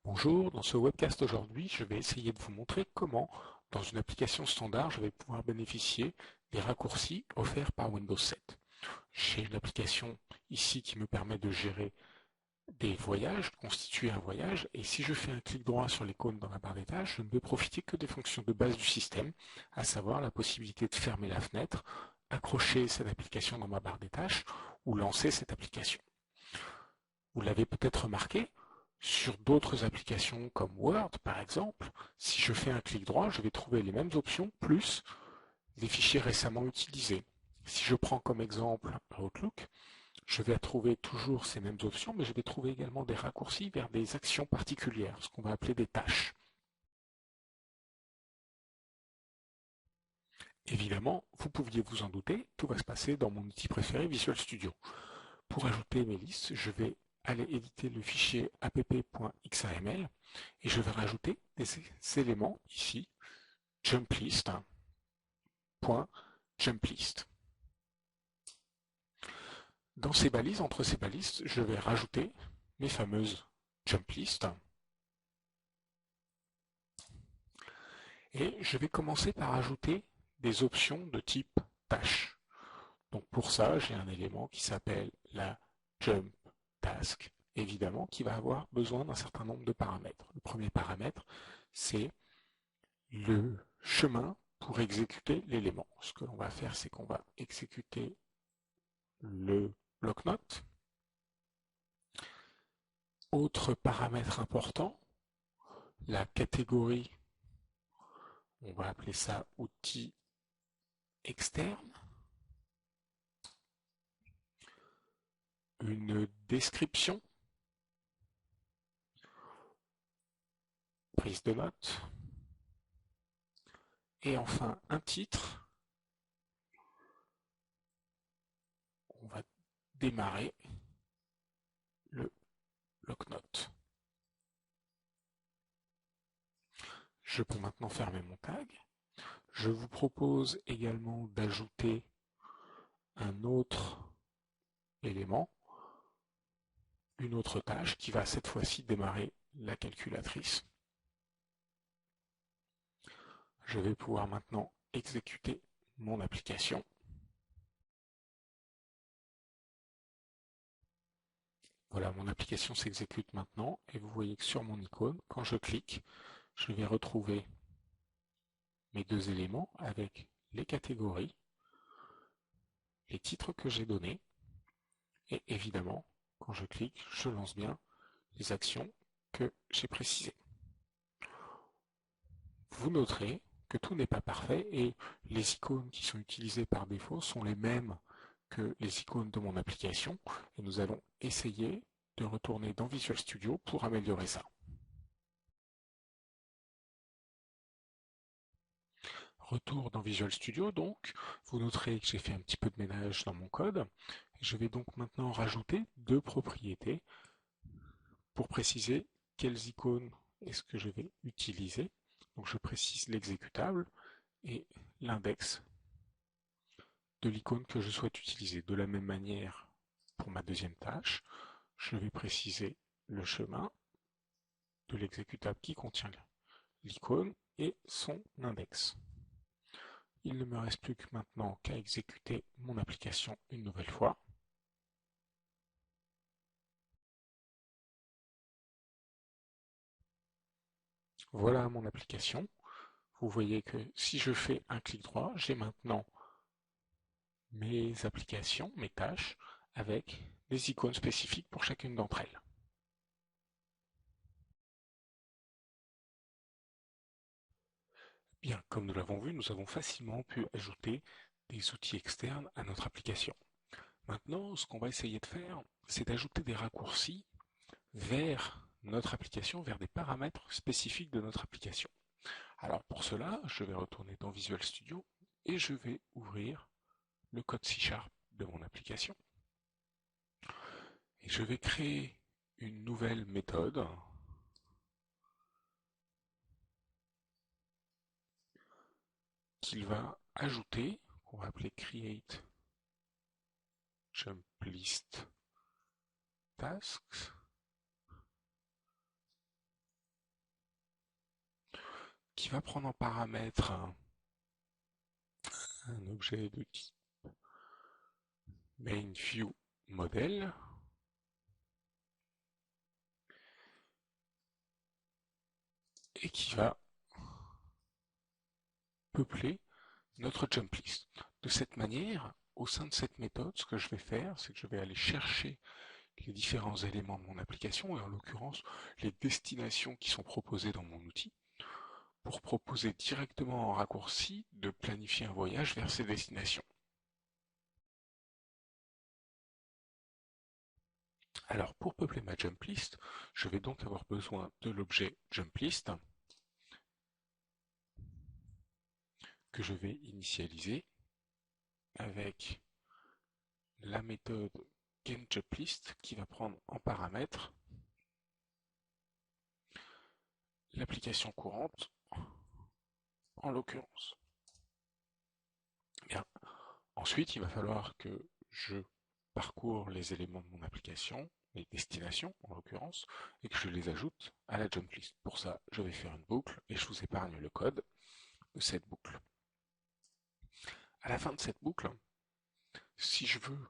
Bonjour, dans ce webcast aujourd'hui, je vais essayer de vous montrer comment, dans une application standard, je vais pouvoir bénéficier des raccourcis offerts par Windows 7. J'ai une application ici qui me permet de gérer des voyages, constituer un voyage, et si je fais un clic droit sur l'icône dans la barre des tâches, je ne vais profiter que des fonctions de base du système, à savoir la possibilité de fermer la fenêtre, accrocher cette application dans ma barre des tâches ou lancer cette application. Vous l'avez peut-être remarqué, sur d'autres applications comme Word par exemple, si je fais un clic droit, je vais trouver les mêmes options plus les fichiers récemment utilisés. Si je prends comme exemple Outlook, je vais trouver toujours ces mêmes options, mais je vais trouver également des raccourcis vers des actions particulières, ce qu'on va appeler des tâches. Évidemment, vous pouviez vous en douter, tout va se passer dans mon outil préféré Visual Studio. Pour ajouter mes listes, je vais aller éditer le fichier app.xaml et je vais rajouter des éléments ici, jumplist.jumplist. Dans ces balises, entre ces balises, je vais rajouter mes fameuses jumplists et je vais commencer par ajouter des options de type tâche. Donc pour ça, j'ai un élément qui s'appelle la jump task, évidemment, qui va avoir besoin d'un certain nombre de paramètres. Le premier paramètre, c'est le chemin pour exécuter l'élément. Ce que l'on va faire, c'est qu'on va exécuter le bloc-notes. Autre paramètre important, la catégorie, on va appeler ça outil externe. Une description, prise de notes. Et enfin, un titre. On va démarrer le bloc-notes. Je peux maintenant fermer mon tag. Je vous propose également d'ajouter un autre élément, une autre tâche qui va cette fois-ci démarrer la calculatrice. Je vais pouvoir maintenant exécuter mon application. Voilà, mon application s'exécute maintenant et vous voyez que sur mon icône, quand je clique, je vais retrouver mes deux éléments avec les catégories, les titres que j'ai donnés et évidemment, quand je clique, je lance bien les actions que j'ai précisées. Vous noterez que tout n'est pas parfait et les icônes qui sont utilisées par défaut sont les mêmes que les icônes de mon application et nous allons essayer de retourner dans Visual Studio pour améliorer ça. Retour dans Visual Studio donc, vous noterez que j'ai fait un petit peu de ménage dans mon code. Je vais donc maintenant rajouter deux propriétés pour préciser quelles icônes est-ce que je vais utiliser. Donc je précise l'exécutable et l'index de l'icône que je souhaite utiliser. De la même manière, pour ma deuxième tâche, je vais préciser le chemin de l'exécutable qui contient l'icône et son index. Il ne me reste plus que maintenant qu'à exécuter mon application une nouvelle fois. Voilà mon application. Vous voyez que si je fais un clic droit, j'ai maintenant mes applications, mes tâches, avec des icônes spécifiques pour chacune d'entre elles. Bien, comme nous l'avons vu, nous avons facilement pu ajouter des outils externes à notre application. Maintenant, ce qu'on va essayer de faire, c'est d'ajouter des raccourcis vers notre application, vers des paramètres spécifiques de notre application. Alors pour cela, je vais retourner dans Visual Studio et je vais ouvrir le code C# de mon application. Et je vais créer une nouvelle méthode qu'il va ajouter, qu'on va appeler create jump list tasks. qui va prendre en paramètre un objet de type main_view_model et qui va peupler notre jump list. De cette manière, au sein de cette méthode, ce que je vais faire, c'est que je vais aller chercher les différents éléments de mon application, et en l'occurrence les destinations qui sont proposées dans mon outil, pour proposer directement en raccourci de planifier un voyage vers ces destinations. Alors pour peupler ma jump list, je vais donc avoir besoin de l'objet jump list que je vais initialiser avec la méthode getJumpList qui va prendre en paramètre l'application courante en l'occurrence. Bien. Ensuite, il va falloir que je parcours les éléments de mon application, les destinations en l'occurrence, et que je les ajoute à la jump list. Pour ça, je vais faire une boucle et je vous épargne le code de cette boucle. À la fin de cette boucle, si je veux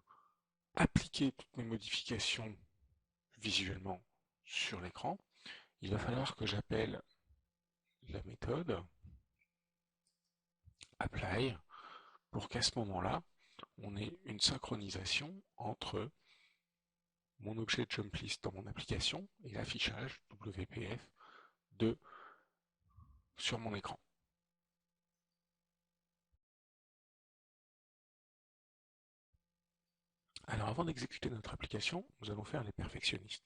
appliquer toutes mes modifications visuellement sur l'écran, il va falloir que j'appelle la méthode apply pour qu'à ce moment-là, on ait une synchronisation entre mon objet jump_list dans mon application et l'affichage WPF sur mon écran. Alors avant d'exécuter notre application, nous allons faire les perfectionnistes.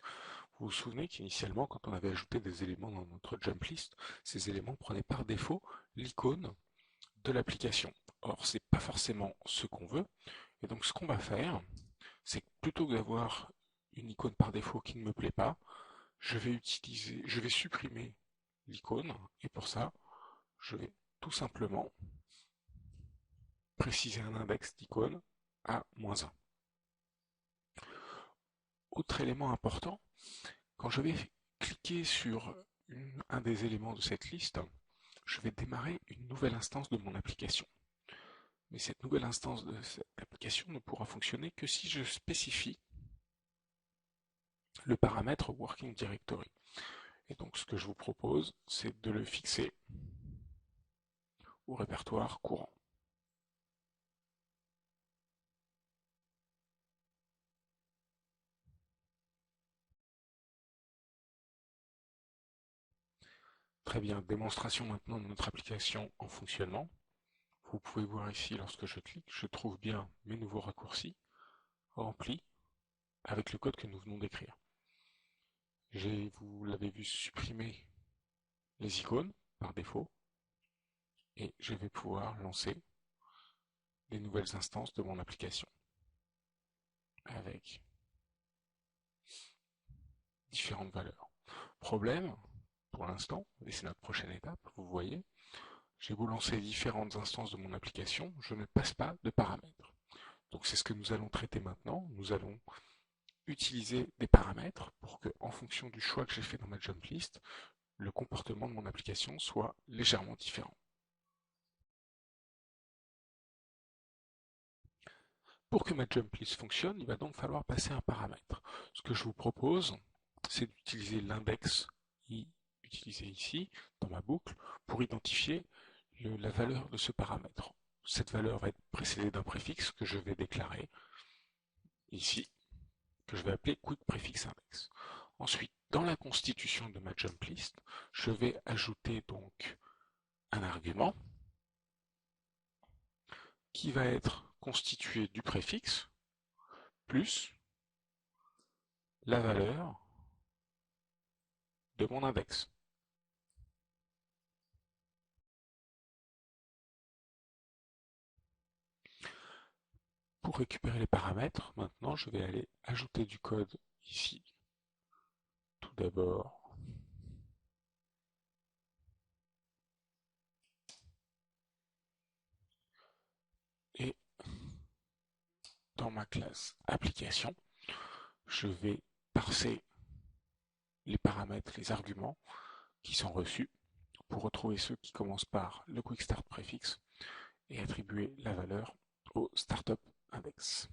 Vous vous souvenez qu'initialement, quand on avait ajouté des éléments dans notre jump list, ces éléments prenaient par défaut l'icône de l'application. Or, c'est pas forcément ce qu'on veut, et donc ce qu'on va faire, c'est que plutôt que d'avoir une icône par défaut qui ne me plaît pas, je vais supprimer l'icône, et pour ça, je vais tout simplement préciser un index d'icône à -1. Autre élément important, quand je vais cliquer sur un des éléments de cette liste, je vais démarrer une nouvelle instance de mon application. Mais cette nouvelle instance de cette application ne pourra fonctionner que si je spécifie le paramètre Working Directory. Et donc ce que je vous propose, c'est de le fixer au répertoire courant. Très bien, démonstration maintenant de notre application en fonctionnement. Vous pouvez voir ici, lorsque je clique, je trouve bien mes nouveaux raccourcis remplis avec le code que nous venons d'écrire. Vous l'avez vu, supprimer les icônes par défaut et je vais pouvoir lancer les nouvelles instances de mon application avec différentes valeurs. Problème, pour l'instant, et c'est notre prochaine étape, vous voyez, j'ai beau lancer différentes instances de mon application, je ne passe pas de paramètres. Donc c'est ce que nous allons traiter maintenant. Nous allons utiliser des paramètres pour que, en fonction du choix que j'ai fait dans ma jump list, le comportement de mon application soit légèrement différent. Pour que ma jump list fonctionne, il va donc falloir passer un paramètre. Ce que je vous propose, c'est d'utiliser l'index utilisé ici, dans ma boucle, pour identifier la valeur de ce paramètre. Cette valeur va être précédée d'un préfixe que je vais déclarer ici, que je vais appeler QuickPrefixIndex. Ensuite, dans la constitution de ma jump list, je vais ajouter donc un argument qui va être constitué du préfixe plus la valeur de mon index. Pour récupérer les paramètres, maintenant je vais aller ajouter du code ici. Tout d'abord, et dans ma classe application, je vais parser les paramètres, les arguments qui sont reçus pour retrouver ceux qui commencent par le Quick Start préfixe et attribuer la valeur au Startup Index.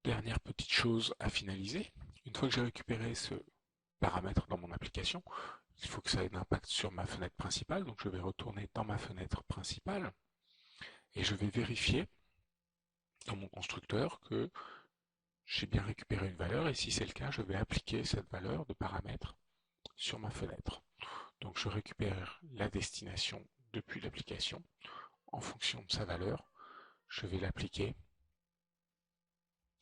Dernière petite chose à finaliser, une fois que j'ai récupéré ce paramètre dans mon application, il faut que ça ait un impact sur ma fenêtre principale, donc je vais retourner dans ma fenêtre principale et je vais vérifier dans mon constructeur que j'ai bien récupéré une valeur et si c'est le cas, je vais appliquer cette valeur de paramètre sur ma fenêtre. Donc je récupère la destination depuis l'application. En fonction de sa valeur, je vais l'appliquer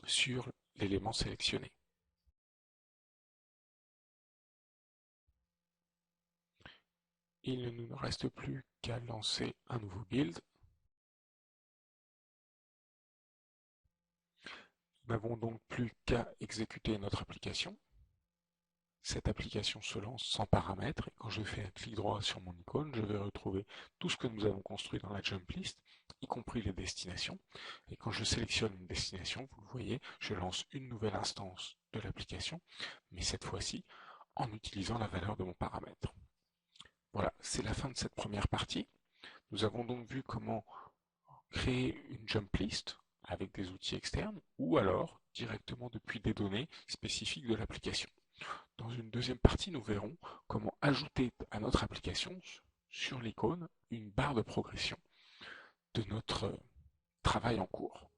sur l'élément sélectionné. Il ne nous reste plus qu'à lancer un nouveau build. Nous n'avons donc plus qu'à exécuter notre application. Cette application se lance sans paramètres et quand je fais un clic droit sur mon icône, je vais retrouver tout ce que nous avons construit dans la jump list, y compris les destinations. Et quand je sélectionne une destination, vous le voyez, je lance une nouvelle instance de l'application, mais cette fois-ci en utilisant la valeur de mon paramètre. Voilà, c'est la fin de cette première partie. Nous avons donc vu comment créer une jump list avec des outils externes ou alors directement depuis des données spécifiques de l'application. Dans une deuxième partie, nous verrons comment ajouter à notre application, sur l'icône, une barre de progression de notre travail en cours.